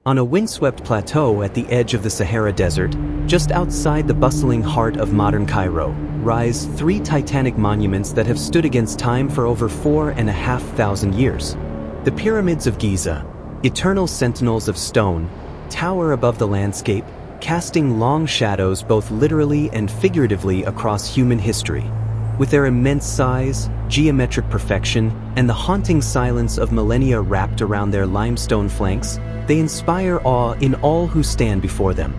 On a windswept plateau at the edge of the Sahara Desert, just outside the bustling heart of modern Cairo, rise three titanic monuments that have stood against time for over 4,500 years. The Pyramids of Giza, eternal sentinels of stone, tower above the landscape, casting long shadows both literally and figuratively across human history. With their immense size, geometric perfection, and the haunting silence of millennia wrapped around their limestone flanks, they inspire awe in all who stand before them.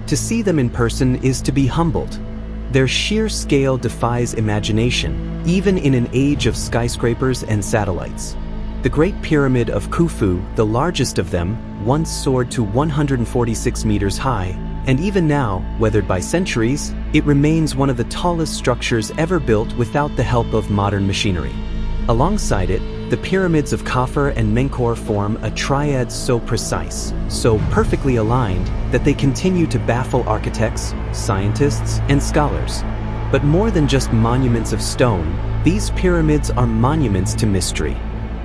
To see them in person is to be humbled. Their sheer scale defies imagination, even in an age of skyscrapers and satellites. The Great Pyramid of Khufu, the largest of them, once soared to 146 meters high, and even now, weathered by centuries, it remains one of the tallest structures ever built without the help of modern machinery. Alongside it, the pyramids of Khafre and Menkaure form a triad so precise, so perfectly aligned, that they continue to baffle architects, scientists, and scholars. But more than just monuments of stone, these pyramids are monuments to mystery.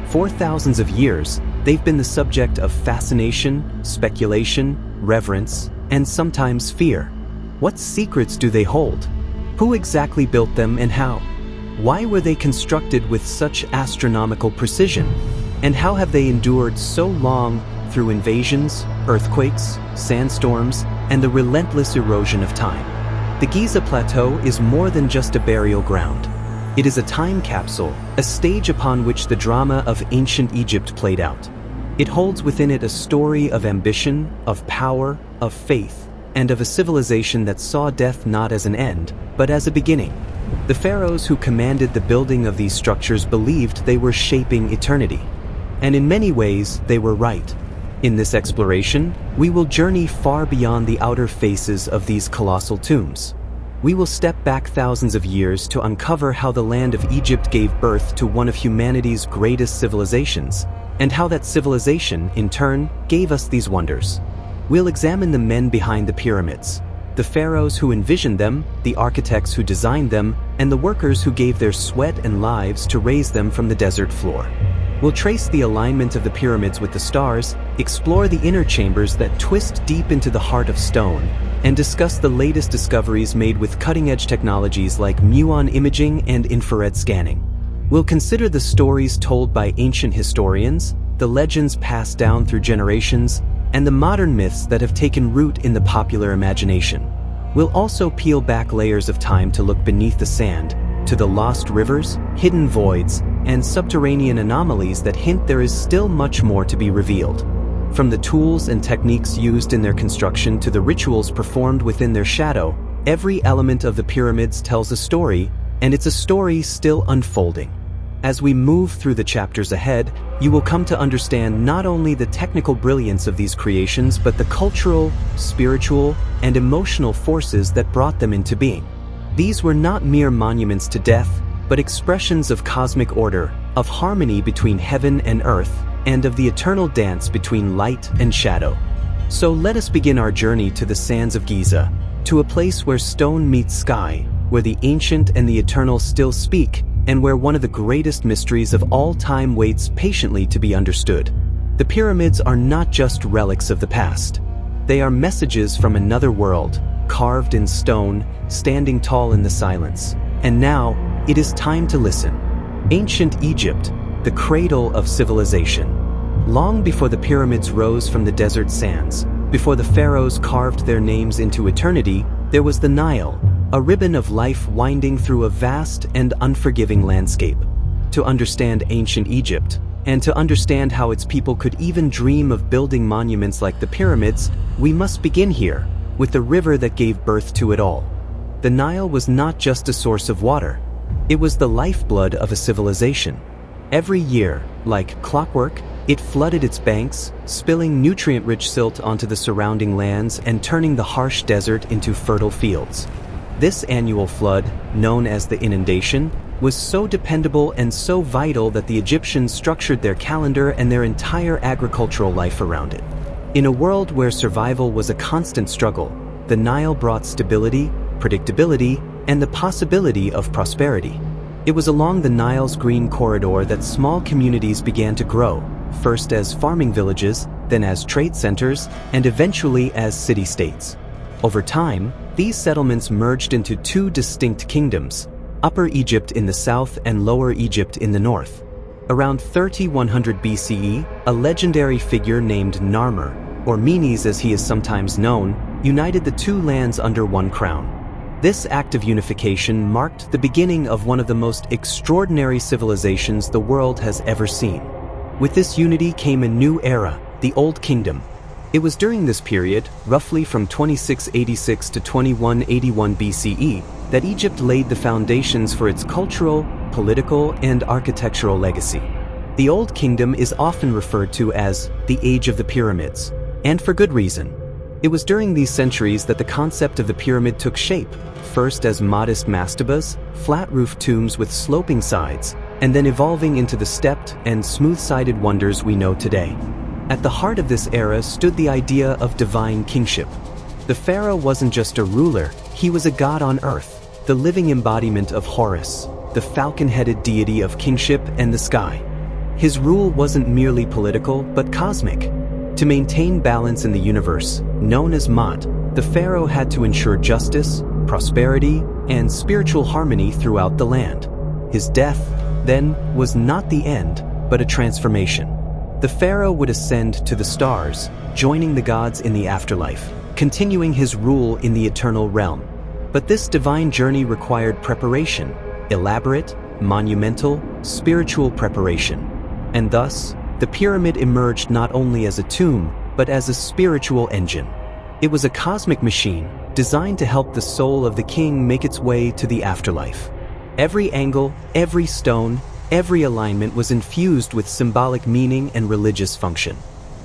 For thousands of years, they've been the subject of fascination, speculation, reverence, and sometimes fear. What secrets do they hold? Who exactly built them and how? Why were they constructed with such astronomical precision? And how have they endured so long through invasions, earthquakes, sandstorms, and the relentless erosion of time? The Giza Plateau is more than just a burial ground. It is a time capsule, a stage upon which the drama of ancient Egypt played out. It holds within it a story of ambition, of power, of faith, and of a civilization that saw death not as an end, but as a beginning. The pharaohs who commanded the building of these structures believed they were shaping eternity. And in many ways, they were right. In this exploration, we will journey far beyond the outer faces of these colossal tombs. We will step back thousands of years to uncover how the land of Egypt gave birth to one of humanity's greatest civilizations, and how that civilization, in turn, gave us these wonders. We'll examine the men behind the pyramids, the pharaohs who envisioned them, the architects who designed them, and the workers who gave their sweat and lives to raise them from the desert floor. We'll trace the alignment of the pyramids with the stars, explore the inner chambers that twist deep into the heart of stone, and discuss the latest discoveries made with cutting-edge technologies like muon imaging and infrared scanning. We'll consider the stories told by ancient historians, the legends passed down through generations, and the modern myths that have taken root in the popular imagination. We'll also peel back layers of time to look beneath the sand, to the lost rivers, hidden voids, and subterranean anomalies that hint there is still much more to be revealed. From the tools and techniques used in their construction to the rituals performed within their shadow, every element of the pyramids tells a story, and it's a story still unfolding. As we move through the chapters ahead, you will come to understand not only the technical brilliance of these creations, but the cultural, spiritual, and emotional forces that brought them into being. These were not mere monuments to death, but expressions of cosmic order, of harmony between heaven and earth, and of the eternal dance between light and shadow. So let us begin our journey to the sands of Giza, to a place where stone meets sky, where the ancient and the eternal still speak, and where one of the greatest mysteries of all time waits patiently to be understood. The pyramids are not just relics of the past. They are messages from another world, carved in stone, standing tall in the silence. And now, it is time to listen. Ancient Egypt, the cradle of civilization. Long before the pyramids rose from the desert sands, before the pharaohs carved their names into eternity, there was the Nile, a ribbon of life winding through a vast and unforgiving landscape. To understand ancient Egypt, and to understand how its people could even dream of building monuments like the pyramids, we must begin here, with the river that gave birth to it all. The Nile was not just a source of water. It was the lifeblood of a civilization. Every year, like clockwork, it flooded its banks, spilling nutrient-rich silt onto the surrounding lands and turning the harsh desert into fertile fields. This annual flood, known as the inundation, was so dependable and so vital that the Egyptians structured their calendar and their entire agricultural life around it. In a world where survival was a constant struggle, the Nile brought stability, predictability, and the possibility of prosperity. It was along the Nile's green corridor that small communities began to grow, first as farming villages, then as trade centers, and eventually as city-states. Over time, these settlements merged into two distinct kingdoms, Upper Egypt in the south and Lower Egypt in the north. Around 3100 BCE, a legendary figure named Narmer, or Menes as he is sometimes known, united the two lands under one crown. This act of unification marked the beginning of one of the most extraordinary civilizations the world has ever seen. With this unity came a new era, the Old Kingdom. It was during this period, roughly from 2686 to 2181 BCE, that Egypt laid the foundations for its cultural, political, and architectural legacy. The Old Kingdom is often referred to as the Age of the Pyramids, and for good reason. It was during these centuries that the concept of the pyramid took shape, first as modest mastabas, flat-roofed tombs with sloping sides, and then evolving into the stepped and smooth-sided wonders we know today. At the heart of this era stood the idea of divine kingship. The pharaoh wasn't just a ruler, he was a god on earth, the living embodiment of Horus, the falcon-headed deity of kingship and the sky. His rule wasn't merely political, but cosmic. To maintain balance in the universe, known as Ma'at, the pharaoh had to ensure justice, prosperity, and spiritual harmony throughout the land. His death, then, was not the end, but a transformation. The pharaoh would ascend to the stars, joining the gods in the afterlife, continuing his rule in the eternal realm. But this divine journey required preparation, elaborate, monumental, spiritual preparation. And thus, the pyramid emerged not only as a tomb, but as a spiritual engine. It was a cosmic machine, designed to help the soul of the king make its way to the afterlife. Every angle, every stone, every alignment was infused with symbolic meaning and religious function.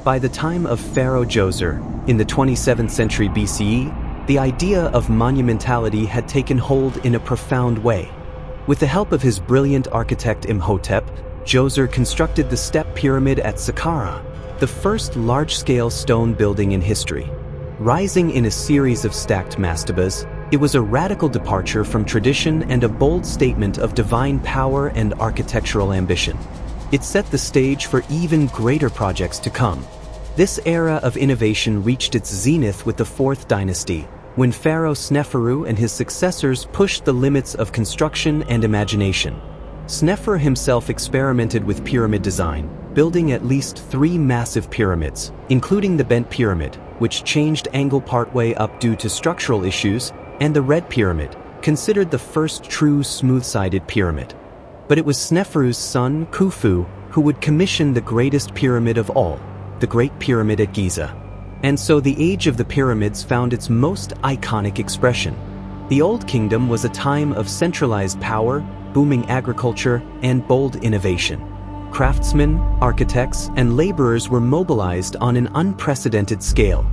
By the time of Pharaoh Djoser, in the 27th century BCE, the idea of monumentality had taken hold in a profound way. With the help of his brilliant architect Imhotep, Djoser constructed the step pyramid at Saqqara, the first large-scale stone building in history. Rising in a series of stacked mastabas, it was a radical departure from tradition and a bold statement of divine power and architectural ambition. It set the stage for even greater projects to come. This era of innovation reached its zenith with the Fourth Dynasty, when Pharaoh Sneferu and his successors pushed the limits of construction and imagination. Snefer himself experimented with pyramid design, building at least 3 massive pyramids, including the bent pyramid, which changed angle partway up due to structural issues, and the red pyramid, considered the first true smooth-sided pyramid. But it was Sneferu's son, Khufu, who would commission the greatest pyramid of all, the Great Pyramid at Giza. And so the Age of the Pyramids found its most iconic expression. The Old Kingdom was a time of centralized power, booming agriculture, and bold innovation. Craftsmen, architects, and laborers were mobilized on an unprecedented scale.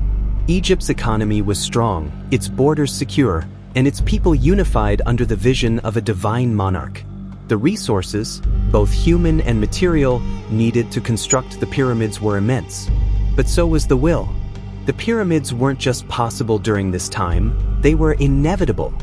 Egypt's economy was strong, its borders secure, and its people unified under the vision of a divine monarch. The resources, both human and material, needed to construct the pyramids were immense. But so was the will. The pyramids weren't just possible during this time, they were inevitable.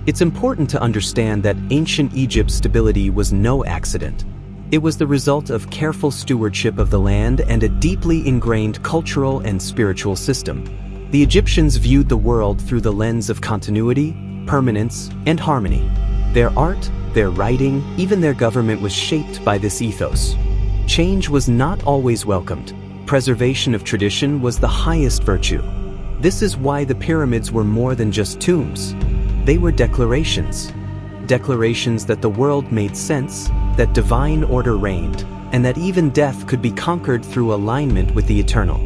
It's important to understand that ancient Egypt's stability was no accident. It was the result of careful stewardship of the land and a deeply ingrained cultural and spiritual system. The Egyptians viewed the world through the lens of continuity, permanence, and harmony. Their art, their writing, even their government was shaped by this ethos. Change was not always welcomed. Preservation of tradition was the highest virtue. This is why the pyramids were more than just tombs. They were declarations. Declarations that the world made sense, that divine order reigned, and that even death could be conquered through alignment with the eternal.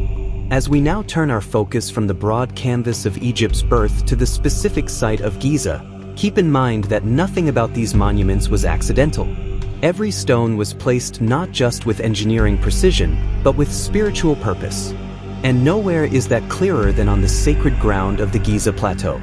As we now turn our focus from the broad canvas of Egypt's birth to the specific site of Giza, keep in mind that nothing about these monuments was accidental. Every stone was placed not just with engineering precision, but with spiritual purpose. And nowhere is that clearer than on the sacred ground of the Giza Plateau.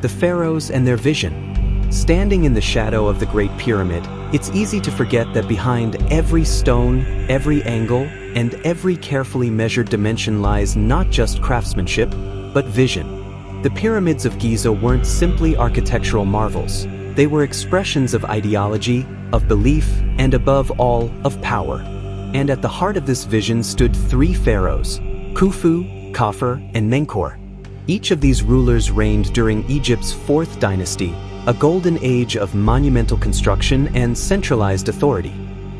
The pharaohs and their vision. Standing in the shadow of the Great Pyramid, it's easy to forget that behind every stone, every angle, and every carefully measured dimension lies not just craftsmanship, but vision. The pyramids of Giza weren't simply architectural marvels. They were expressions of ideology, of belief, and above all, of power. And at the heart of this vision stood three pharaohs: Khufu, Khafre, and Menkaure. Each of these rulers reigned during Egypt's fourth dynasty, a golden age of monumental construction and centralized authority.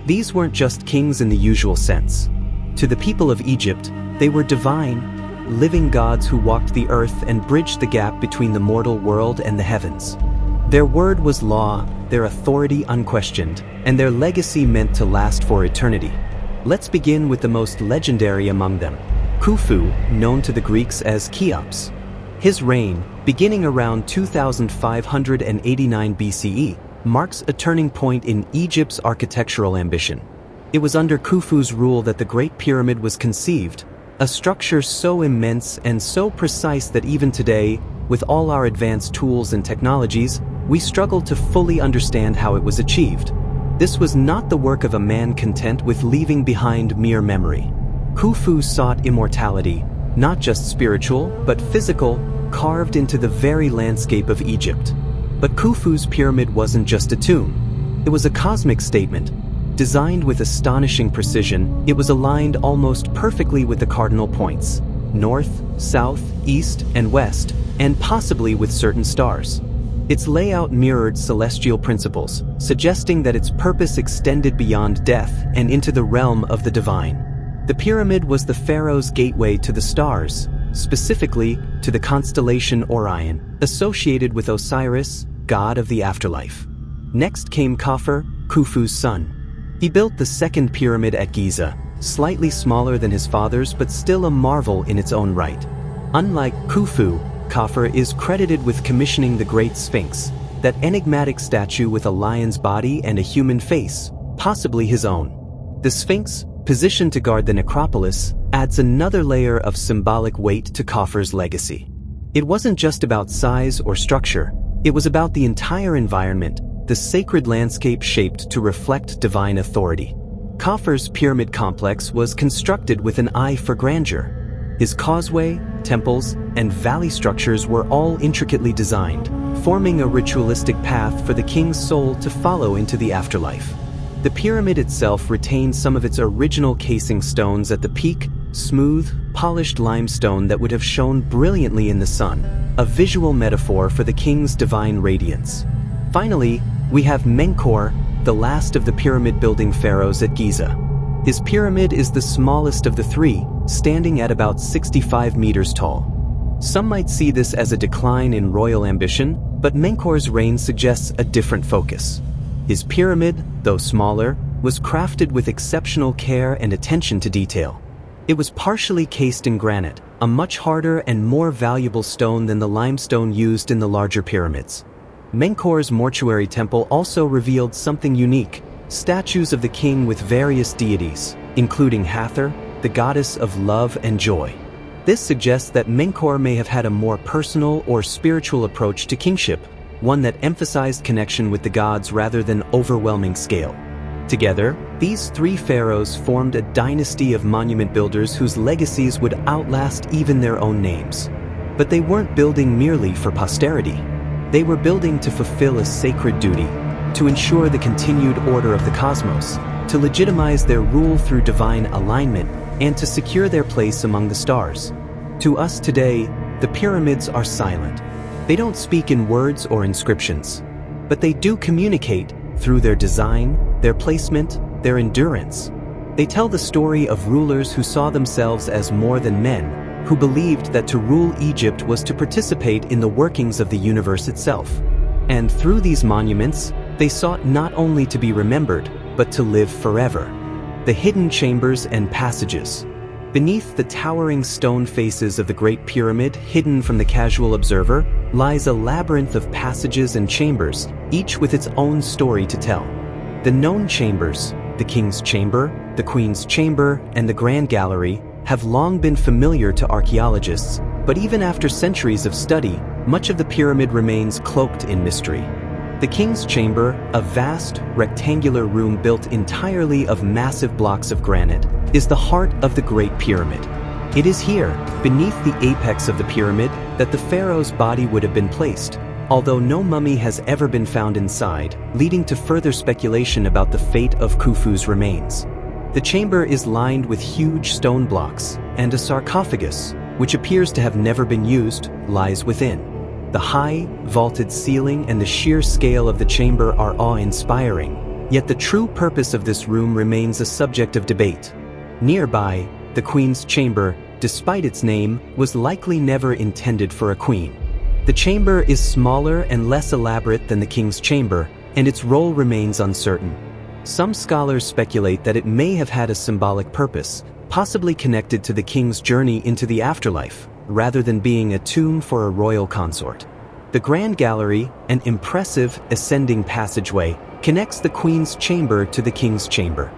These weren't just kings in the usual sense. To the people of Egypt, they were divine, living gods who walked the earth and bridged the gap between the mortal world and the heavens. Their word was law, their authority unquestioned, and their legacy meant to last for eternity. Let's begin with the most legendary among them, Khufu, known to the Greeks as Cheops. His reign, beginning around 2589 BCE, marks a turning point in Egypt's architectural ambition. It was under Khufu's rule that the Great Pyramid was conceived, a structure so immense and so precise that even today, with all our advanced tools and technologies, we struggle to fully understand how it was achieved. This was not the work of a man content with leaving behind mere memory. Khufu sought immortality, not just spiritual, but physical, carved into the very landscape of Egypt. But Khufu's pyramid wasn't just a tomb. It was a cosmic statement. Designed with astonishing precision, it was aligned almost perfectly with the cardinal points: north, south, east, and west, and possibly with certain stars. Its layout mirrored celestial principles, suggesting that its purpose extended beyond death and into the realm of the divine. The pyramid was the pharaoh's gateway to the stars, specifically to the constellation Orion, associated with Osiris, god of the afterlife. Next came Khafre, Khufu's son. He built the second pyramid at Giza, slightly smaller than his father's but still a marvel in its own right. Unlike Khufu, Khafre is credited with commissioning the Great Sphinx, that enigmatic statue with a lion's body and a human face, possibly his own. The Sphinx, positioned to guard the necropolis, adds another layer of symbolic weight to Khafre's legacy. It wasn't just about size or structure, it was about the entire environment, the sacred landscape shaped to reflect divine authority. Khafre's pyramid complex was constructed with an eye for grandeur. His causeway, temples, and valley structures were all intricately designed, forming a ritualistic path for the king's soul to follow into the afterlife. The pyramid itself retained some of its original casing stones at the peak, smooth, polished limestone that would have shone brilliantly in the sun, a visual metaphor for the king's divine radiance. Finally, we have Menkaure, the last of the pyramid-building pharaohs at Giza. His pyramid is the smallest of the three, standing at about 65 meters tall. Some might see this as a decline in royal ambition, but Menkaure's reign suggests a different focus. His pyramid, though smaller, was crafted with exceptional care and attention to detail. It was partially cased in granite, a much harder and more valuable stone than the limestone used in the larger pyramids. Menkaure's mortuary temple also revealed something unique: statues of the king with various deities, including Hathor, the goddess of love and joy. This suggests that Menkaure may have had a more personal or spiritual approach to kingship, one that emphasized connection with the gods rather than overwhelming scale. Together, these three pharaohs formed a dynasty of monument builders whose legacies would outlast even their own names. But they weren't building merely for posterity. They were building to fulfill a sacred duty, to ensure the continued order of the cosmos, to legitimize their rule through divine alignment, and to secure their place among the stars. To us today, the pyramids are silent. They don't speak in words or inscriptions, but they do communicate through their design, their placement, their endurance. They tell the story of rulers who saw themselves as more than men, who believed that to rule Egypt was to participate in the workings of the universe itself. And through these monuments, they sought not only to be remembered, but to live forever. The hidden chambers and passages. Beneath the towering stone faces of the Great Pyramid, hidden from the casual observer, lies a labyrinth of passages and chambers, each with its own story to tell. The known chambers, the King's Chamber, the Queen's Chamber, and the Grand Gallery, have long been familiar to archaeologists, but even after centuries of study, much of the pyramid remains cloaked in mystery. The King's Chamber, a vast, rectangular room built entirely of massive blocks of granite, is the heart of the Great Pyramid. It is here, beneath the apex of the pyramid, that the pharaoh's body would have been placed, although no mummy has ever been found inside, leading to further speculation about the fate of Khufu's remains. The chamber is lined with huge stone blocks, and a sarcophagus, which appears to have never been used, lies within. The high, vaulted ceiling and the sheer scale of the chamber are awe-inspiring, yet the true purpose of this room remains a subject of debate. Nearby, the Queen's Chamber, despite its name, was likely never intended for a queen. The chamber is smaller and less elaborate than the King's Chamber, and its role remains uncertain. Some scholars speculate that it may have had a symbolic purpose, possibly connected to the king's journey into the afterlife, rather than being a tomb for a royal consort. The Grand Gallery, an impressive, ascending passageway, connects the Queen's Chamber to the King's Chamber.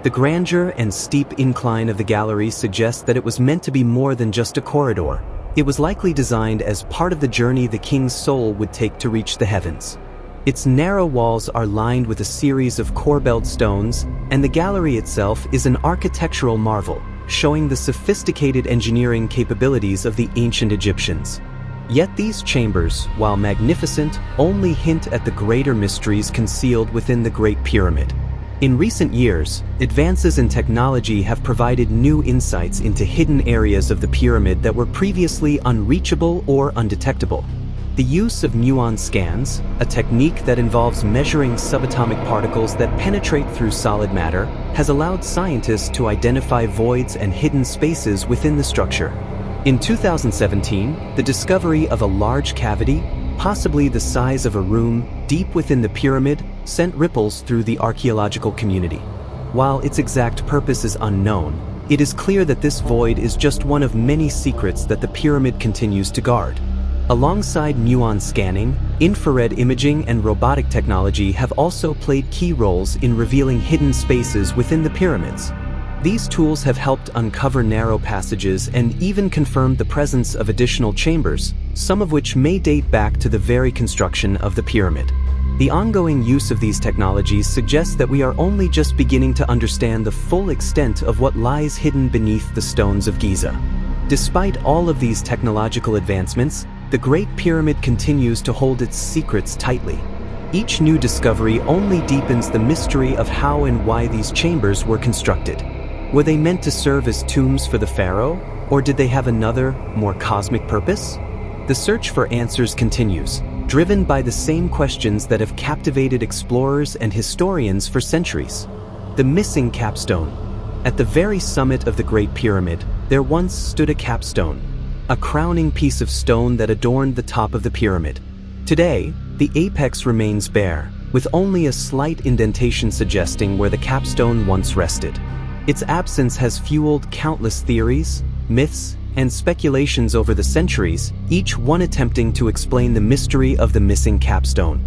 The grandeur and steep incline of the gallery suggest that it was meant to be more than just a corridor. It was likely designed as part of the journey the king's soul would take to reach the heavens. Its narrow walls are lined with a series of corbelled stones, and the gallery itself is an architectural marvel, showing the sophisticated engineering capabilities of the ancient Egyptians. Yet these chambers, while magnificent, only hint at the greater mysteries concealed within the Great Pyramid. In recent years, advances in technology have provided new insights into hidden areas of the pyramid that were previously unreachable or undetectable. The use of muon scans, a technique that involves measuring subatomic particles that penetrate through solid matter, has allowed scientists to identify voids and hidden spaces within the structure. In 2017, the discovery of a large cavity, possibly the size of a room, deep within the pyramid, sent ripples through the archaeological community. While its exact purpose is unknown, it is clear that this void is just one of many secrets that the pyramid continues to guard. Alongside muon scanning, infrared imaging and robotic technology have also played key roles in revealing hidden spaces within the pyramids. These tools have helped uncover narrow passages and even confirmed the presence of additional chambers, some of which may date back to the very construction of the pyramid. The ongoing use of these technologies suggests that we are only just beginning to understand the full extent of what lies hidden beneath the stones of Giza. Despite all of these technological advancements, the Great Pyramid continues to hold its secrets tightly. Each new discovery only deepens the mystery of how and why these chambers were constructed. Were they meant to serve as tombs for the pharaoh, or did they have another, more cosmic purpose? The search for answers continues, driven by the same questions that have captivated explorers and historians for centuries. The missing capstone. At the very summit of the Great Pyramid, there once stood a capstone, a crowning piece of stone that adorned the top of the pyramid. Today, the apex remains bare, with only a slight indentation suggesting where the capstone once rested. Its absence has fueled countless theories, myths, and speculations over the centuries, each one attempting to explain the mystery of the missing capstone.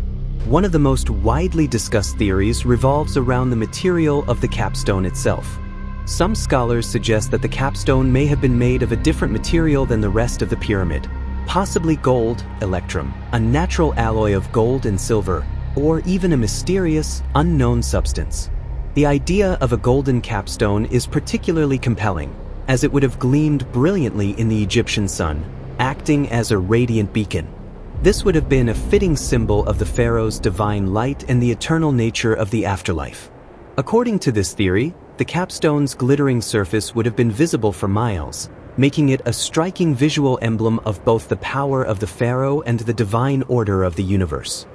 One of the most widely discussed theories revolves around the material of the capstone itself. Some scholars suggest that the capstone may have been made of a different material than the rest of the pyramid, possibly gold, electrum, a natural alloy of gold and silver, or even a mysterious, unknown substance. The idea of a golden capstone is particularly compelling, as it would have gleamed brilliantly in the Egyptian sun, acting as a radiant beacon. This would have been a fitting symbol of the pharaoh's divine light and the eternal nature of the afterlife. According to this theory, the capstone's glittering surface would have been visible for miles, making it a striking visual emblem of both the power of the pharaoh and the divine order of the universe.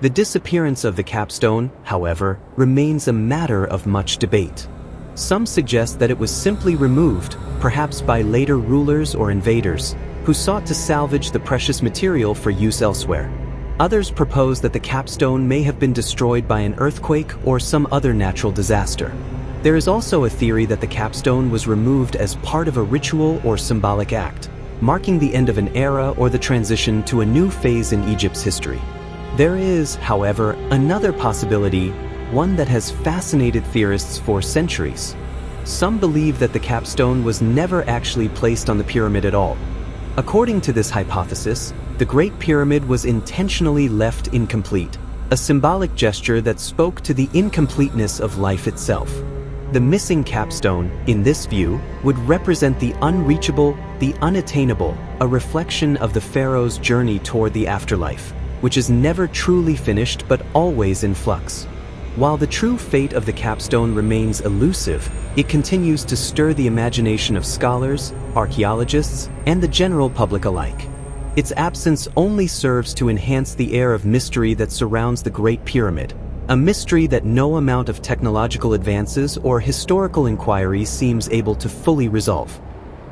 The disappearance of the capstone, however, remains a matter of much debate. Some suggest that it was simply removed, perhaps by later rulers or invaders, who sought to salvage the precious material for use elsewhere. Others propose that the capstone may have been destroyed by an earthquake or some other natural disaster. There is also a theory that the capstone was removed as part of a ritual or symbolic act, marking the end of an era or the transition to a new phase in Egypt's history. There is, however, another possibility, one that has fascinated theorists for centuries. Some believe that the capstone was never actually placed on the pyramid at all. According to this hypothesis, the Great Pyramid was intentionally left incomplete, a symbolic gesture that spoke to the incompleteness of life itself. The missing capstone, in this view, would represent the unreachable, the unattainable, a reflection of the pharaoh's journey toward the afterlife, which is never truly finished but always in flux. While the true fate of the capstone remains elusive, it continues to stir the imagination of scholars, archaeologists, and the general public alike. Its absence only serves to enhance the air of mystery that surrounds the Great Pyramid, a mystery that no amount of technological advances or historical inquiry seems able to fully resolve.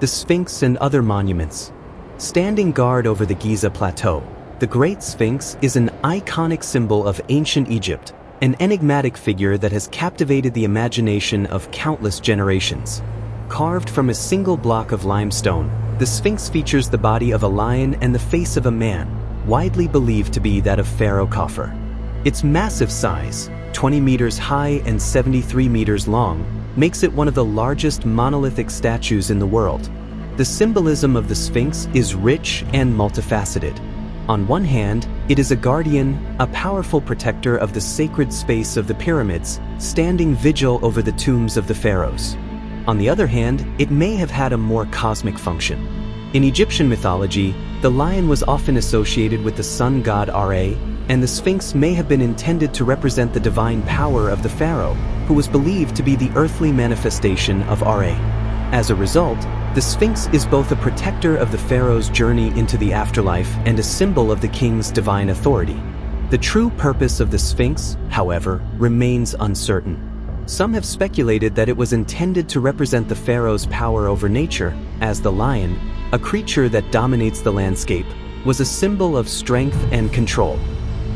The Sphinx and other monuments. Standing guard over the Giza Plateau, the Great Sphinx is an iconic symbol of ancient Egypt, an enigmatic figure that has captivated the imagination of countless generations. Carved from a single block of limestone, the Sphinx features the body of a lion and the face of a man, widely believed to be that of Pharaoh Khafre. Its massive size, 20 meters high and 73 meters long, makes it one of the largest monolithic statues in the world. The symbolism of the Sphinx is rich and multifaceted. On one hand, it is a guardian, a powerful protector of the sacred space of the pyramids, standing vigil over the tombs of the pharaohs. On the other hand, it may have had a more cosmic function. In Egyptian mythology, the lion was often associated with the sun god Ra, and the Sphinx may have been intended to represent the divine power of the pharaoh, who was believed to be the earthly manifestation of Ra. As a result, the Sphinx is both a protector of the pharaoh's journey into the afterlife and a symbol of the king's divine authority. The true purpose of the Sphinx, however, remains uncertain. Some have speculated that it was intended to represent the pharaoh's power over nature, as the lion, a creature that dominates the landscape, was a symbol of strength and control.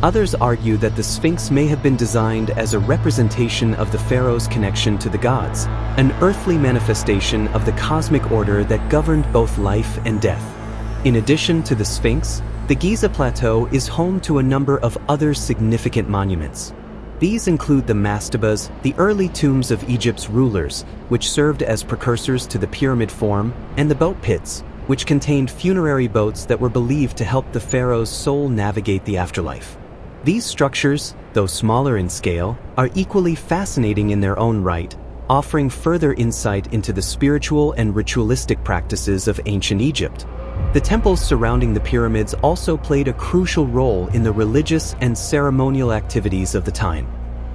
Others argue that the Sphinx may have been designed as a representation of the pharaoh's connection to the gods, an earthly manifestation of the cosmic order that governed both life and death. In addition to the Sphinx, the Giza Plateau is home to a number of other significant monuments. These include the mastabas, the early tombs of Egypt's rulers, which served as precursors to the pyramid form, and the boat pits, which contained funerary boats that were believed to help the pharaoh's soul navigate the afterlife. These structures, though smaller in scale, are equally fascinating in their own right, offering further insight into the spiritual and ritualistic practices of ancient Egypt. The temples surrounding the pyramids also played a crucial role in the religious and ceremonial activities of the time.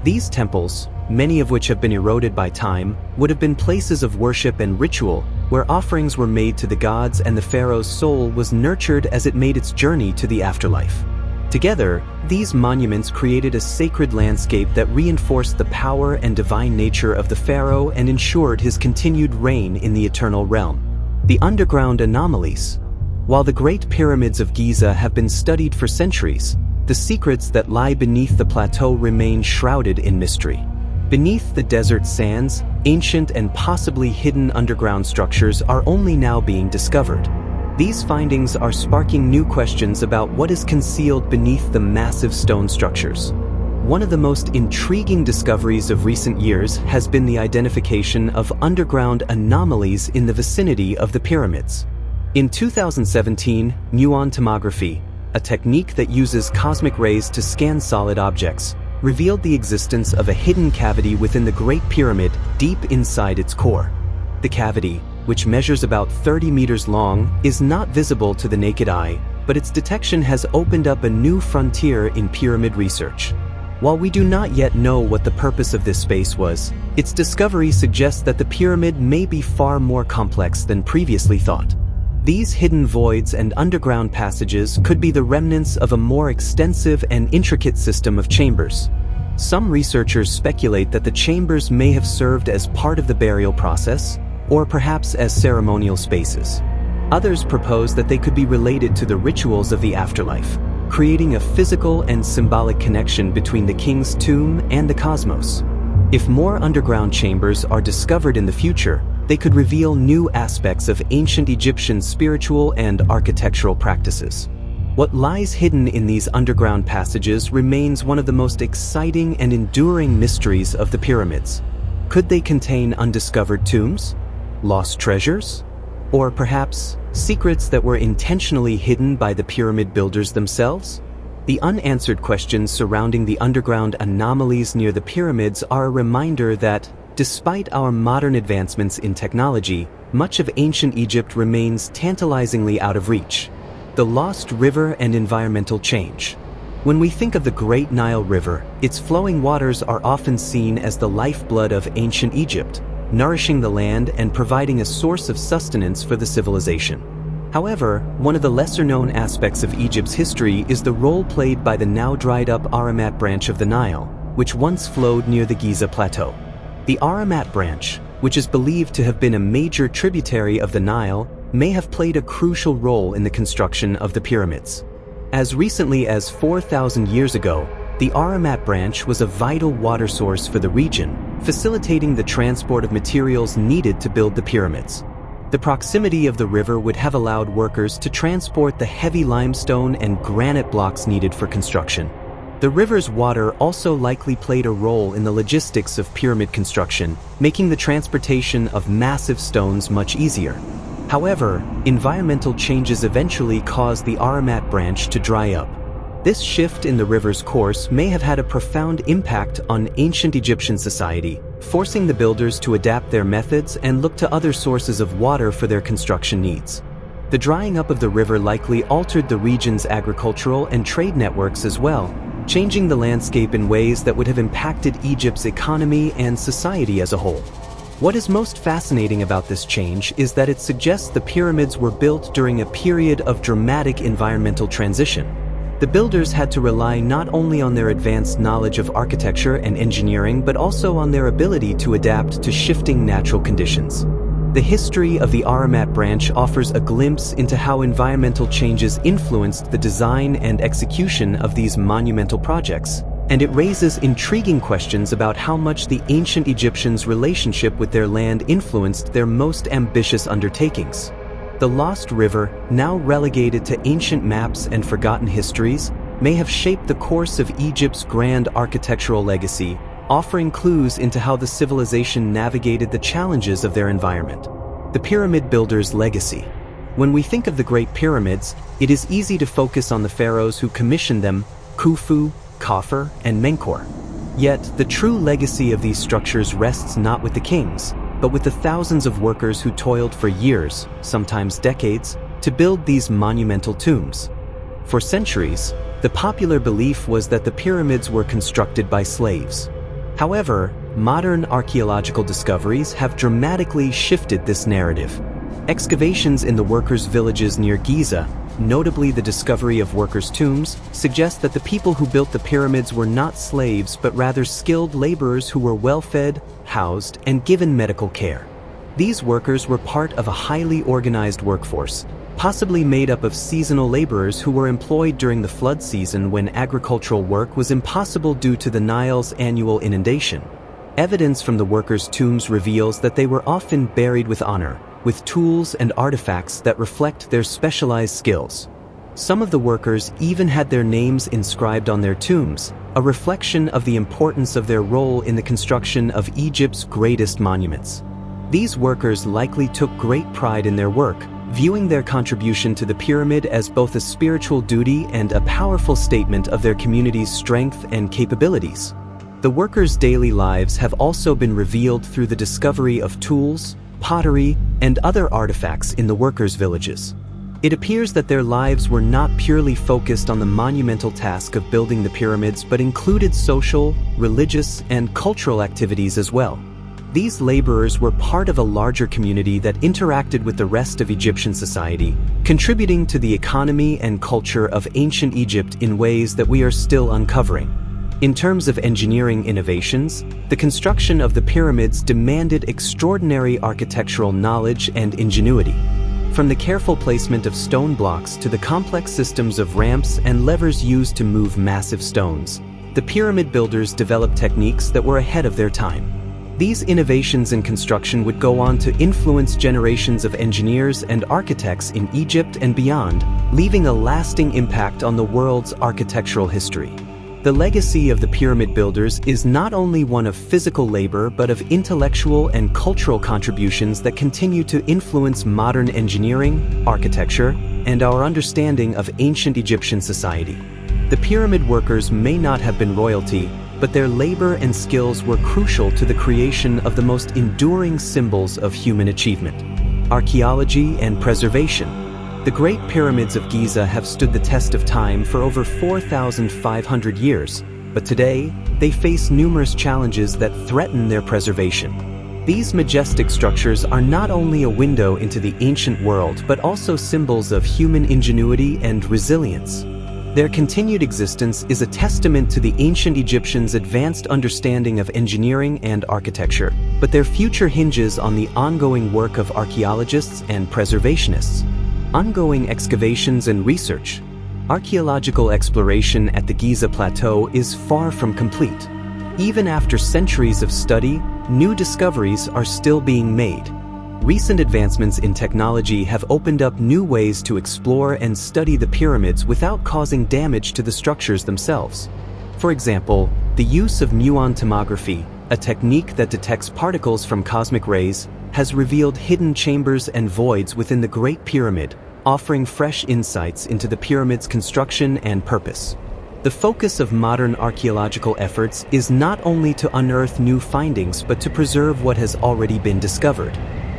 These temples, many of which have been eroded by time, would have been places of worship and ritual where offerings were made to the gods and the pharaoh's soul was nurtured as it made its journey to the afterlife. Together, these monuments created a sacred landscape that reinforced the power and divine nature of the pharaoh and ensured his continued reign in the eternal realm. The underground anomalies. While the Great Pyramids of Giza have been studied for centuries, the secrets that lie beneath the plateau remain shrouded in mystery. Beneath the desert sands, ancient and possibly hidden underground structures are only now being discovered. These findings are sparking new questions about what is concealed beneath the massive stone structures. One of the most intriguing discoveries of recent years has been the identification of underground anomalies in the vicinity of the pyramids. In 2017, muon tomography, a technique that uses cosmic rays to scan solid objects, revealed the existence of a hidden cavity within the Great Pyramid deep inside its core. The cavity, which measures about 30 meters long, is not visible to the naked eye, but its detection has opened up a new frontier in pyramid research. While we do not yet know what the purpose of this space was, its discovery suggests that the pyramid may be far more complex than previously thought. These hidden voids and underground passages could be the remnants of a more extensive and intricate system of chambers. Some researchers speculate that the chambers may have served as part of the burial process, or perhaps as ceremonial spaces. Others propose that they could be related to the rituals of the afterlife, creating a physical and symbolic connection between the king's tomb and the cosmos. If more underground chambers are discovered in the future, they could reveal new aspects of ancient Egyptian spiritual and architectural practices. What lies hidden in these underground passages remains one of the most exciting and enduring mysteries of the pyramids. Could they contain undiscovered tombs? Lost treasures? Or perhaps secrets that were intentionally hidden by the pyramid builders themselves? The unanswered questions surrounding the underground anomalies near the pyramids are a reminder that, despite our modern advancements in technology, much of ancient Egypt remains tantalizingly out of reach. The lost river and environmental change. When we think of the Great Nile River, its flowing waters are often seen as the lifeblood of ancient Egypt, nourishing the land and providing a source of sustenance for the civilization. However, one of the lesser-known aspects of Egypt's history is the role played by the now dried-up Aramat branch of the Nile, which once flowed near the Giza Plateau. The Aramat branch, which is believed to have been a major tributary of the Nile, may have played a crucial role in the construction of the pyramids. As recently as 4,000 years ago, the Aramat branch was a vital water source for the region, facilitating the transport of materials needed to build the pyramids. The proximity of the river would have allowed workers to transport the heavy limestone and granite blocks needed for construction. The river's water also likely played a role in the logistics of pyramid construction, making the transportation of massive stones much easier. However, environmental changes eventually caused the Aramat branch to dry up. This shift in the river's course may have had a profound impact on ancient Egyptian society, forcing the builders to adapt their methods and look to other sources of water for their construction needs. The drying up of the river likely altered the region's agricultural and trade networks as well, changing the landscape in ways that would have impacted Egypt's economy and society as a whole. What is most fascinating about this change is that it suggests the pyramids were built during a period of dramatic environmental transition. The builders had to rely not only on their advanced knowledge of architecture and engineering, but also on their ability to adapt to shifting natural conditions. The history of the Aramat branch offers a glimpse into how environmental changes influenced the design and execution of these monumental projects, and it raises intriguing questions about how much the ancient Egyptians' relationship with their land influenced their most ambitious undertakings. The lost river, now relegated to ancient maps and forgotten histories, may have shaped the course of Egypt's grand architectural legacy, offering clues into how the civilization navigated the challenges of their environment. The pyramid builders' legacy. When we think of the Great Pyramids, it is easy to focus on the pharaohs who commissioned them, Khufu, Khafre, and Menkaure. Yet, the true legacy of these structures rests not with the kings, but with the thousands of workers who toiled for years, sometimes decades, to build these monumental tombs. For centuries, the popular belief was that the pyramids were constructed by slaves. However, modern archaeological discoveries have dramatically shifted this narrative. Excavations in the workers' villages near Giza, notably the discovery of workers' tombs, suggest that the people who built the pyramids were not slaves but rather skilled laborers who were well-fed, housed, and given medical care. These workers were part of a highly organized workforce, possibly made up of seasonal laborers who were employed during the flood season when agricultural work was impossible due to the Nile's annual inundation. Evidence from the workers' tombs reveals that they were often buried with honor, with tools and artifacts that reflect their specialized skills. Some of the workers even had their names inscribed on their tombs, a reflection of the importance of their role in the construction of Egypt's greatest monuments. These workers likely took great pride in their work, viewing their contribution to the pyramid as both a spiritual duty and a powerful statement of their community's strength and capabilities. The workers' daily lives have also been revealed through the discovery of tools, pottery, and other artifacts in the workers' villages. It appears that their lives were not purely focused on the monumental task of building the pyramids, but included social, religious, and cultural activities as well. These laborers were part of a larger community that interacted with the rest of Egyptian society, contributing to the economy and culture of ancient Egypt in ways that we are still uncovering. In terms of engineering innovations, the construction of the pyramids demanded extraordinary architectural knowledge and ingenuity. From the careful placement of stone blocks to the complex systems of ramps and levers used to move massive stones, the pyramid builders developed techniques that were ahead of their time. These innovations in construction would go on to influence generations of engineers and architects in Egypt and beyond, leaving a lasting impact on the world's architectural history. The legacy of the pyramid builders is not only one of physical labor but of intellectual and cultural contributions that continue to influence modern engineering, architecture, and our understanding of ancient Egyptian society. The pyramid workers may not have been royalty, but their labor and skills were crucial to the creation of the most enduring symbols of human achievement: archaeology and preservation. The Great Pyramids of Giza have stood the test of time for over 4,500 years, but today, they face numerous challenges that threaten their preservation. These majestic structures are not only a window into the ancient world, but also symbols of human ingenuity and resilience. Their continued existence is a testament to the ancient Egyptians' advanced understanding of engineering and architecture, but their future hinges on the ongoing work of archaeologists and preservationists. Ongoing excavations and research. Archaeological exploration at the Giza Plateau is far from complete. Even after centuries of study, new discoveries are still being made. Recent advancements in technology have opened up new ways to explore and study the pyramids without causing damage to the structures themselves. For example, the use of muon tomography, a technique that detects particles from cosmic rays, has revealed hidden chambers and voids within the Great Pyramid, offering fresh insights into the pyramid's construction and purpose. The focus of modern archaeological efforts is not only to unearth new findings but to preserve what has already been discovered.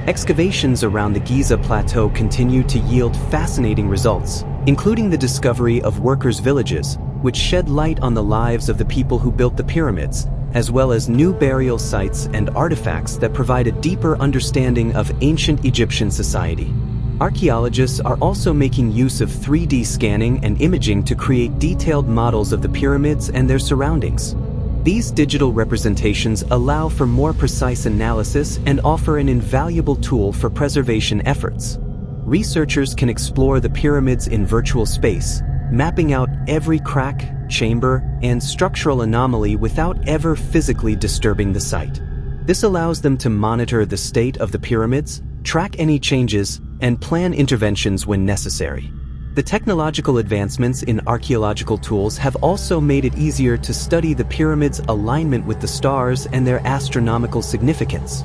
Excavations around the Giza Plateau continue to yield fascinating results, including the discovery of workers' villages, which shed light on the lives of the people who built the pyramids, as well as new burial sites and artifacts that provide a deeper understanding of ancient Egyptian society. Archaeologists are also making use of 3D scanning and imaging to create detailed models of the pyramids and their surroundings. These digital representations allow for more precise analysis and offer an invaluable tool for preservation efforts. Researchers can explore the pyramids in virtual space, mapping out every crack, chamber, and structural anomaly without ever physically disturbing the site. This allows them to monitor the state of the pyramids, track any changes, and plan interventions when necessary. The technological advancements in archaeological tools have also made it easier to study the pyramids' alignment with the stars and their astronomical significance.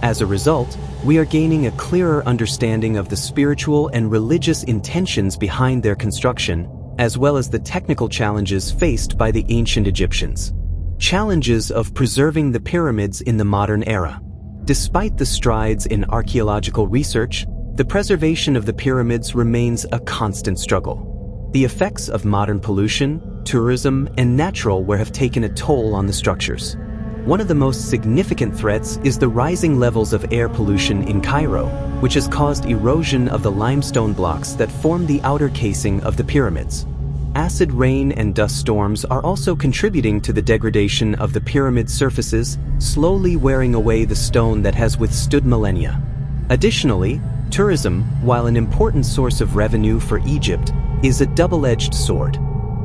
As a result, we are gaining a clearer understanding of the spiritual and religious intentions behind their construction, as well as the technical challenges faced by the ancient Egyptians. Challenges of preserving the pyramids in the modern era. Despite the strides in archaeological research, the preservation of the pyramids remains a constant struggle. The effects of modern pollution, tourism, and natural wear have taken a toll on the structures. One of the most significant threats is the rising levels of air pollution in Cairo, which has caused erosion of the limestone blocks that form the outer casing of the pyramids. Acid rain and dust storms are also contributing to the degradation of the pyramid surfaces, slowly wearing away the stone that has withstood millennia. Additionally, tourism, while an important source of revenue for Egypt, is a double-edged sword.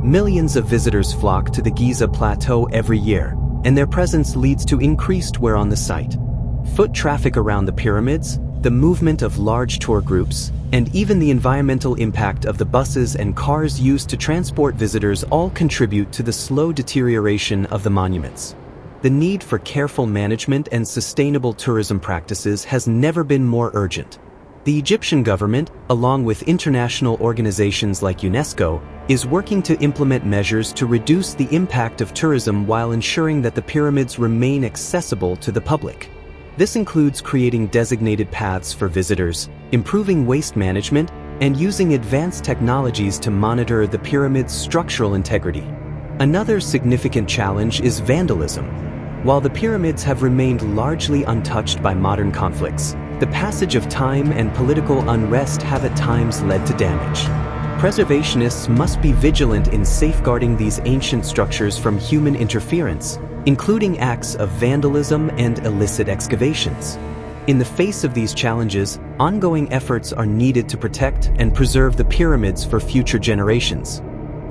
Millions of visitors flock to the Giza Plateau every year, and their presence leads to increased wear on the site. Foot traffic around the pyramids, the movement of large tour groups, and even the environmental impact of the buses and cars used to transport visitors all contribute to the slow deterioration of the monuments. The need for careful management and sustainable tourism practices has never been more urgent. The Egyptian government, along with international organizations like UNESCO, is working to implement measures to reduce the impact of tourism while ensuring that the pyramids remain accessible to the public. This includes creating designated paths for visitors, improving waste management, and using advanced technologies to monitor the pyramid's structural integrity. Another significant challenge is vandalism. While the pyramids have remained largely untouched by modern conflicts, the passage of time and political unrest have at times led to damage. Preservationists must be vigilant in safeguarding these ancient structures from human interference, including acts of vandalism and illicit excavations. In the face of these challenges, ongoing efforts are needed to protect and preserve the pyramids for future generations.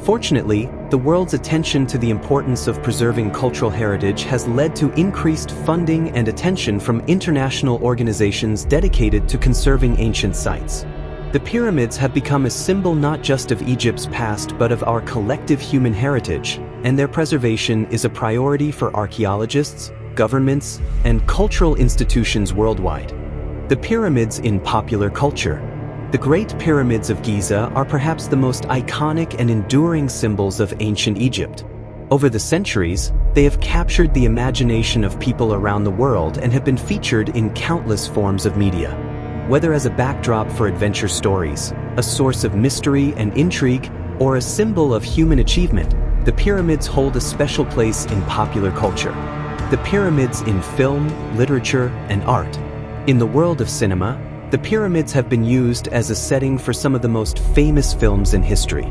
Fortunately, the world's attention to the importance of preserving cultural heritage has led to increased funding and attention from international organizations dedicated to conserving ancient sites. The pyramids have become a symbol not just of Egypt's past but of our collective human heritage, and their preservation is a priority for archaeologists, governments, and cultural institutions worldwide. The pyramids in popular culture. The Great Pyramids of Giza are perhaps the most iconic and enduring symbols of ancient Egypt. Over the centuries, they have captured the imagination of people around the world and have been featured in countless forms of media. Whether as a backdrop for adventure stories, a source of mystery and intrigue, or a symbol of human achievement, the pyramids hold a special place in popular culture. The pyramids in film, literature, and art. In the world of cinema, the pyramids have been used as a setting for some of the most famous films in history.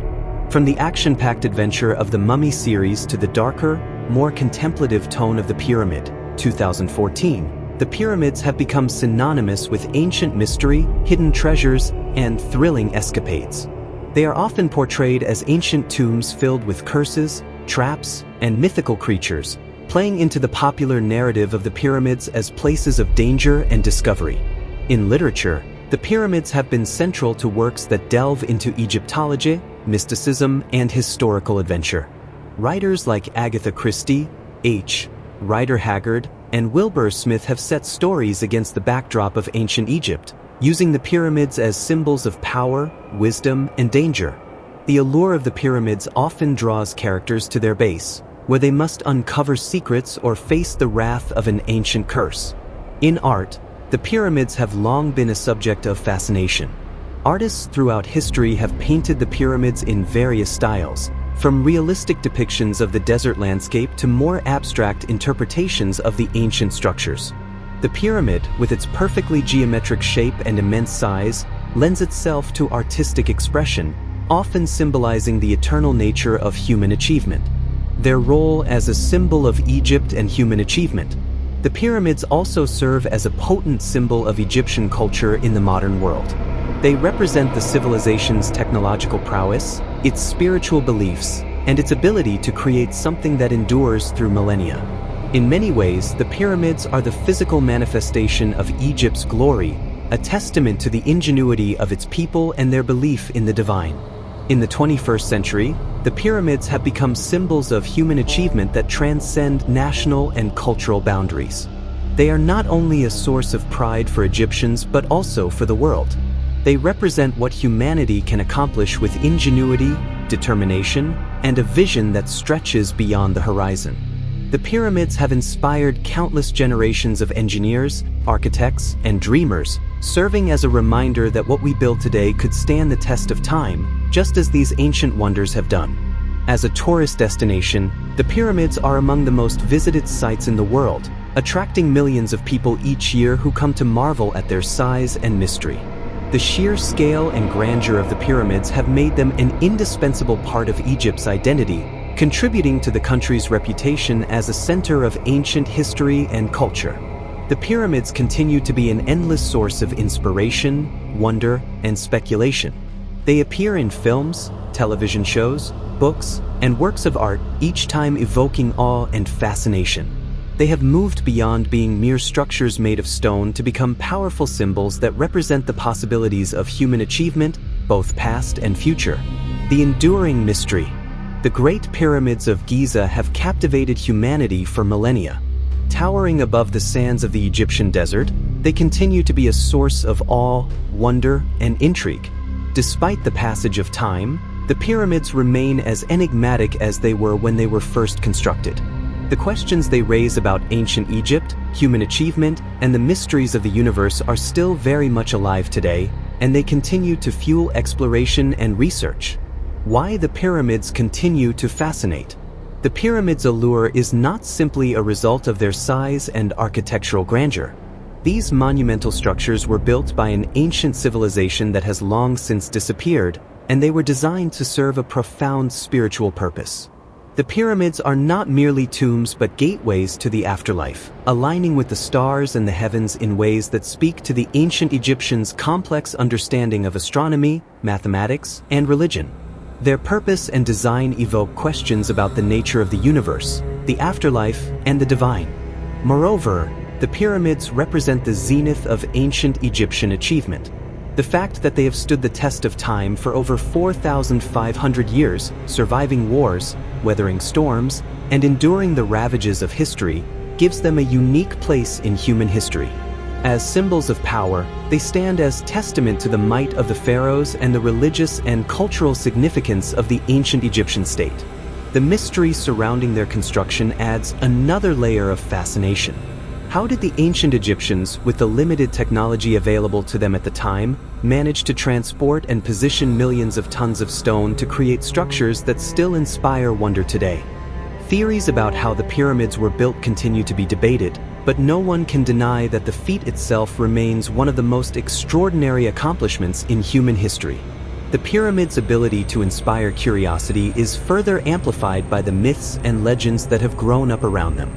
From the action-packed adventure of the Mummy series to the darker, more contemplative tone of The Pyramid, 2014, the pyramids have become synonymous with ancient mystery, hidden treasures, and thrilling escapades. They are often portrayed as ancient tombs filled with curses, traps, and mythical creatures, playing into the popular narrative of the pyramids as places of danger and discovery. In literature, the pyramids have been central to works that delve into Egyptology, mysticism, and historical adventure. Writers like Agatha Christie, H. Rider Haggard, and Wilbur Smith have set stories against the backdrop of ancient Egypt, using the pyramids as symbols of power, wisdom, and danger. The allure of the pyramids often draws characters to their base, where they must uncover secrets or face the wrath of an ancient curse. In art, the pyramids have long been a subject of fascination. Artists throughout history have painted the pyramids in various styles, from realistic depictions of the desert landscape to more abstract interpretations of the ancient structures. The pyramid, with its perfectly geometric shape and immense size, lends itself to artistic expression, often symbolizing the eternal nature of human achievement. Their role as a symbol of Egypt and human achievement. The pyramids also serve as a potent symbol of Egyptian culture in the modern world. They represent the civilization's technological prowess, its spiritual beliefs, and its ability to create something that endures through millennia. In many ways, the pyramids are the physical manifestation of Egypt's glory, a testament to the ingenuity of its people and their belief in the divine. In the 21st century, the pyramids have become symbols of human achievement that transcend national and cultural boundaries. They are not only a source of pride for Egyptians but also for the world. They represent what humanity can accomplish with ingenuity, determination, and a vision that stretches beyond the horizon. The pyramids have inspired countless generations of engineers, architects, and dreamers, serving as a reminder that what we build today could stand the test of time, just as these ancient wonders have done. As a tourist destination, the pyramids are among the most visited sites in the world, attracting millions of people each year who come to marvel at their size and mystery. The sheer scale and grandeur of the pyramids have made them an indispensable part of Egypt's identity, contributing to the country's reputation as a center of ancient history and culture. The pyramids continue to be an endless source of inspiration, wonder, and speculation. They appear in films, television shows, books, and works of art, each time evoking awe and fascination. They have moved beyond being mere structures made of stone to become powerful symbols that represent the possibilities of human achievement, both past and future. The enduring mystery. The Great Pyramids of Giza have captivated humanity for millennia. Towering above the sands of the Egyptian desert, they continue to be a source of awe, wonder, and intrigue. Despite the passage of time, the pyramids remain as enigmatic as they were when they were first constructed. The questions they raise about ancient Egypt, human achievement, and the mysteries of the universe are still very much alive today, and they continue to fuel exploration and research. Why the pyramids continue to fascinate. The pyramids' allure is not simply a result of their size and architectural grandeur. These monumental structures were built by an ancient civilization that has long since disappeared, and they were designed to serve a profound spiritual purpose. The pyramids are not merely tombs but gateways to the afterlife, aligning with the stars and the heavens in ways that speak to the ancient Egyptians' complex understanding of astronomy, mathematics, and religion. Their purpose and design evoke questions about the nature of the universe, the afterlife, and the divine. Moreover, the pyramids represent the zenith of ancient Egyptian achievement. The fact that they have stood the test of time for over 4,500 years, surviving wars, weathering storms, and enduring the ravages of history, gives them a unique place in human history. As symbols of power, they stand as testament to the might of the pharaohs and the religious and cultural significance of the ancient Egyptian state. The mystery surrounding their construction adds another layer of fascination. How did the ancient Egyptians, with the limited technology available to them at the time, manage to transport and position millions of tons of stone to create structures that still inspire wonder today? Theories about how the pyramids were built continue to be debated, but no one can deny that the feat itself remains one of the most extraordinary accomplishments in human history. The pyramid's ability to inspire curiosity is further amplified by the myths and legends that have grown up around them.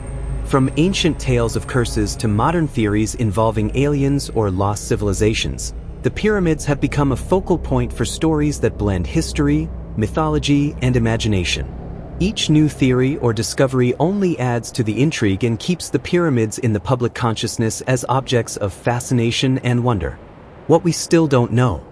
From ancient tales of curses to modern theories involving aliens or lost civilizations, the pyramids have become a focal point for stories that blend history, mythology, and imagination. Each new theory or discovery only adds to the intrigue and keeps the pyramids in the public consciousness as objects of fascination and wonder. What we still don't know.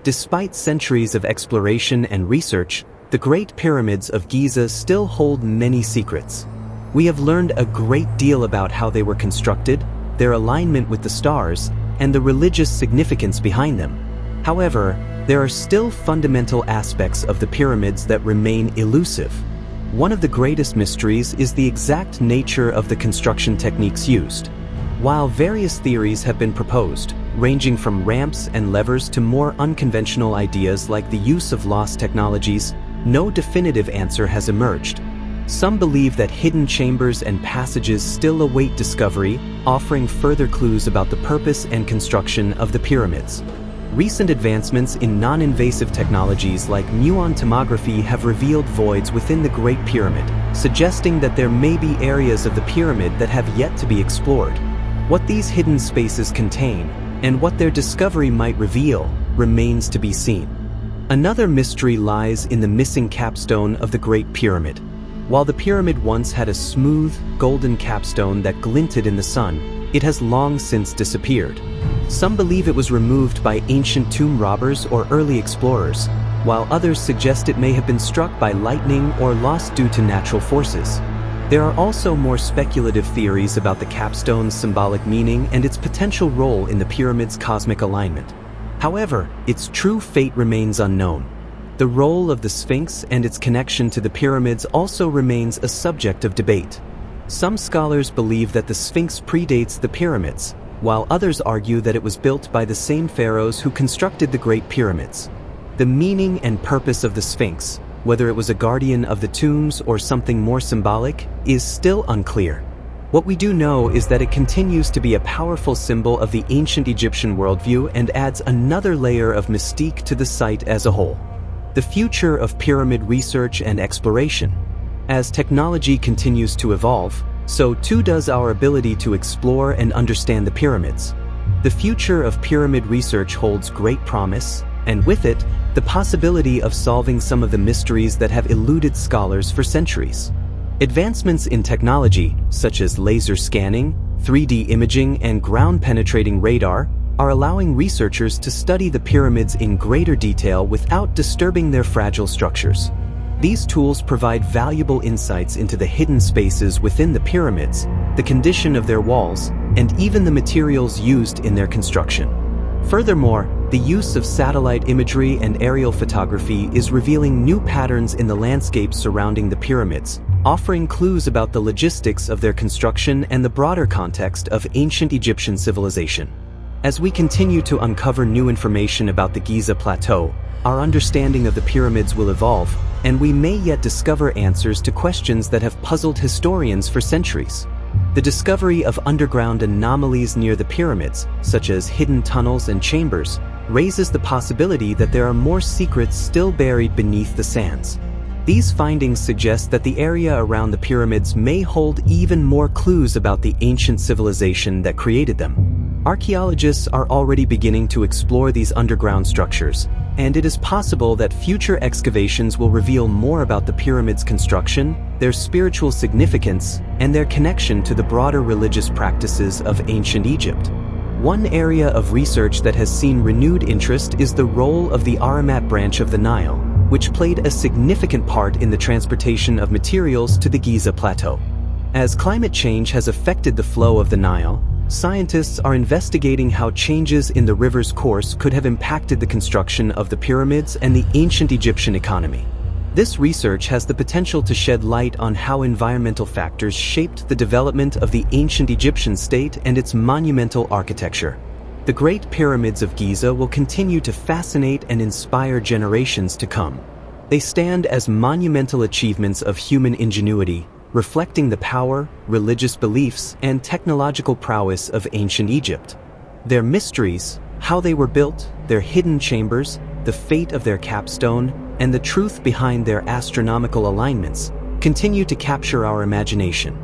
Despite centuries of exploration and research, the Great Pyramids of Giza still hold many secrets. We have learned a great deal about how they were constructed, their alignment with the stars, and the religious significance behind them. However, there are still fundamental aspects of the pyramids that remain elusive. One of the greatest mysteries is the exact nature of the construction techniques used. While various theories have been proposed, ranging from ramps and levers to more unconventional ideas like the use of lost technologies, no definitive answer has emerged. Some believe that hidden chambers and passages still await discovery, offering further clues about the purpose and construction of the pyramids. Recent advancements in non-invasive technologies like muon tomography have revealed voids within the Great Pyramid, suggesting that there may be areas of the pyramid that have yet to be explored. What these hidden spaces contain, and what their discovery might reveal, remains to be seen. Another mystery lies in the missing capstone of the Great Pyramid. While the pyramid once had a smooth, golden capstone that glinted in the sun, it has long since disappeared. Some believe it was removed by ancient tomb robbers or early explorers, while others suggest it may have been struck by lightning or lost due to natural forces. There are also more speculative theories about the capstone's symbolic meaning and its potential role in the pyramid's cosmic alignment. However, its true fate remains unknown. The role of the Sphinx and its connection to the pyramids also remains a subject of debate. Some scholars believe that the Sphinx predates the pyramids, while others argue that it was built by the same pharaohs who constructed the Great Pyramids. The meaning and purpose of the Sphinx, whether it was a guardian of the tombs or something more symbolic, is still unclear. What we do know is that it continues to be a powerful symbol of the ancient Egyptian worldview and adds another layer of mystique to the site as a whole. The future of pyramid research and exploration. As technology continues to evolve, so too does our ability to explore and understand the pyramids. The future of pyramid research holds great promise, and with it, the possibility of solving some of the mysteries that have eluded scholars for centuries. Advancements in technology, such as laser scanning, 3D imaging, and ground-penetrating radar, are allowing researchers to study the pyramids in greater detail without disturbing their fragile structures. These tools provide valuable insights into the hidden spaces within the pyramids, the condition of their walls, and even the materials used in their construction. Furthermore, the use of satellite imagery and aerial photography is revealing new patterns in the landscape surrounding the pyramids, offering clues about the logistics of their construction and the broader context of ancient Egyptian civilization. As we continue to uncover new information about the Giza Plateau, our understanding of the pyramids will evolve, and we may yet discover answers to questions that have puzzled historians for centuries. The discovery of underground anomalies near the pyramids, such as hidden tunnels and chambers, raises the possibility that there are more secrets still buried beneath the sands. These findings suggest that the area around the pyramids may hold even more clues about the ancient civilization that created them. Archaeologists are already beginning to explore these underground structures, and it is possible that future excavations will reveal more about the pyramids' construction, their spiritual significance, and their connection to the broader religious practices of ancient Egypt. One area of research that has seen renewed interest is the role of the Aramat branch of the Nile, which played a significant part in the transportation of materials to the Giza Plateau. As climate change has affected the flow of the Nile, scientists are investigating how changes in the river's course could have impacted the construction of the pyramids and the ancient Egyptian economy. This research has the potential to shed light on how environmental factors shaped the development of the ancient Egyptian state and its monumental architecture. The Great Pyramids of Giza will continue to fascinate and inspire generations to come. They stand as monumental achievements of human ingenuity, reflecting the power, religious beliefs, and technological prowess of ancient Egypt. Their mysteries, how they were built, their hidden chambers, the fate of their capstone, and the truth behind their astronomical alignments, continue to capture our imagination.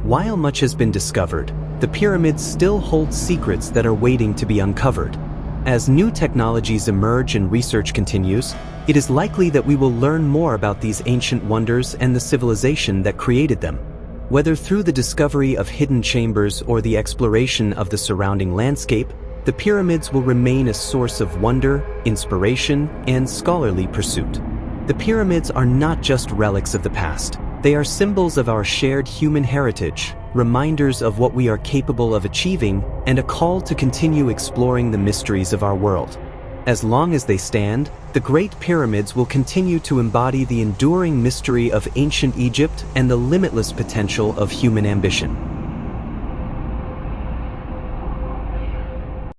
While much has been discovered, the pyramids still hold secrets that are waiting to be uncovered. As new technologies emerge and research continues, it is likely that we will learn more about these ancient wonders and the civilization that created them. Whether through the discovery of hidden chambers or the exploration of the surrounding landscape, the pyramids will remain a source of wonder, inspiration, and scholarly pursuit. The pyramids are not just relics of the past. They are symbols of our shared human heritage, reminders of what we are capable of achieving, and a call to continue exploring the mysteries of our world. As long as they stand, the Great Pyramids will continue to embody the enduring mystery of ancient Egypt and the limitless potential of human ambition.